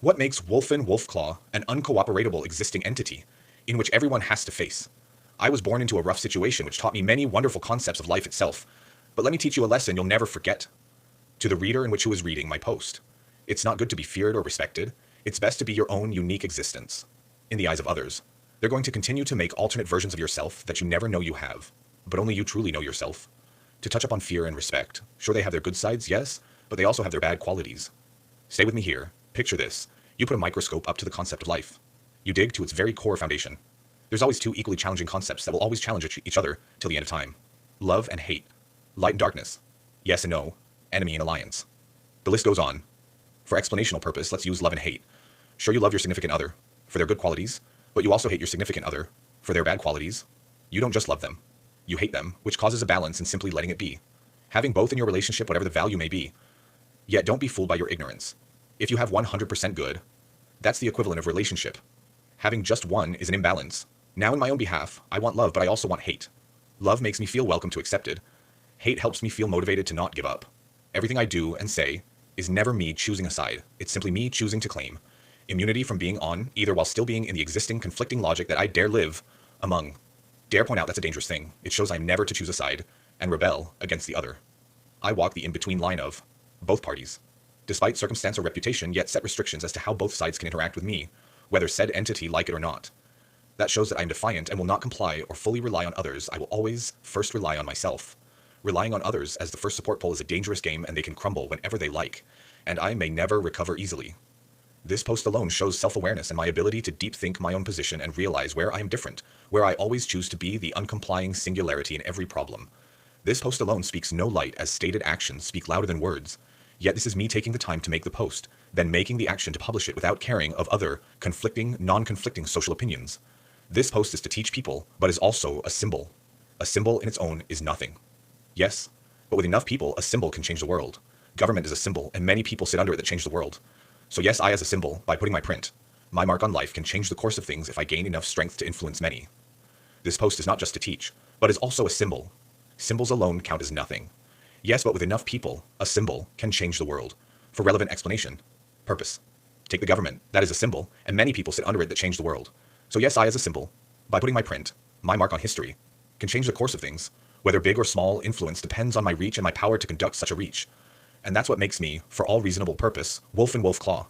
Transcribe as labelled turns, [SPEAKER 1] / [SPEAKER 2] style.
[SPEAKER 1] What makes Wolf and Wolfclaw an uncooperatable existing entity in which everyone has to face? I was born into a rough situation which taught me many wonderful concepts of life itself, but let me teach you a lesson you'll never forget. To the reader in which who is reading my post, it's not good to be feared or respected. It's best to be your own unique existence. In the eyes of others, they're going to continue to make alternate versions of yourself that you never know you have, but only you truly know yourself. To touch upon fear and respect, sure they have their good sides, yes, but they also have their bad qualities. Stay with me here. Picture this. You put a microscope up to the concept of life. You dig to its very core foundation. There's always two equally challenging concepts that will always challenge each other till the end of time. Love and hate. Light and darkness. Yes and no. Enemy and alliance. The list goes on. For explanational purpose, let's use love and hate. Sure, you love your significant other for their good qualities, but you also hate your significant other for their bad qualities. You don't just love them. You hate them, which causes a balance in simply letting it be. Having both in your relationship, whatever the value may be. Yet don't be fooled by your ignorance. If you have 100% good, that's the equivalent of relationship. Having just one is an imbalance. Now in my own behalf, I want love, but I also want hate. Love makes me feel welcome to accepted. Hate helps me feel motivated to not give up. Everything I do and say is never me choosing a side. It's simply me choosing to claim immunity from being on either while still being in the existing conflicting logic that I dare live among. Dare point out that's a dangerous thing. It shows I'm never to choose a side and rebel against the other. I walk the in-between line of both parties. Despite circumstance or reputation, yet set restrictions as to how both sides can interact with me, whether said entity like it or not. That shows that I am defiant and will not comply or fully rely on others. I will always first rely on myself. Relying on others as the first support pole is a dangerous game and they can crumble whenever they like, and I may never recover easily. This post alone shows self-awareness and my ability to deep think my own position and realize where I am different, where I always choose to be the uncomplying singularity in every problem. This post alone speaks no light as stated actions speak louder than words. Yet this is me taking the time to make the post, then making the action to publish it without caring of other conflicting, non-conflicting social opinions. This post is to teach people, but is also a symbol. A symbol in its own is nothing. Yes, but with enough people, a symbol can change the world. Government is a symbol, and many people sit under it that change the world. So yes, I as a symbol, by putting my print, my mark on life can change the course of things if I gain enough strength to influence many. This post is not just to teach, but is also a symbol. Symbols alone count as nothing. Yes, but with enough people, a symbol can change the world. For relevant explanation. Purpose. Take the government, that is a symbol, and many people sit under it that change the world. So yes, I as a symbol, by putting my print, my mark on history, can change the course of things. Whether big or small, influence depends on my reach and my power to conduct such a reach. And that's what makes me, for all reasonable purpose, Wolf and Wolfclaw.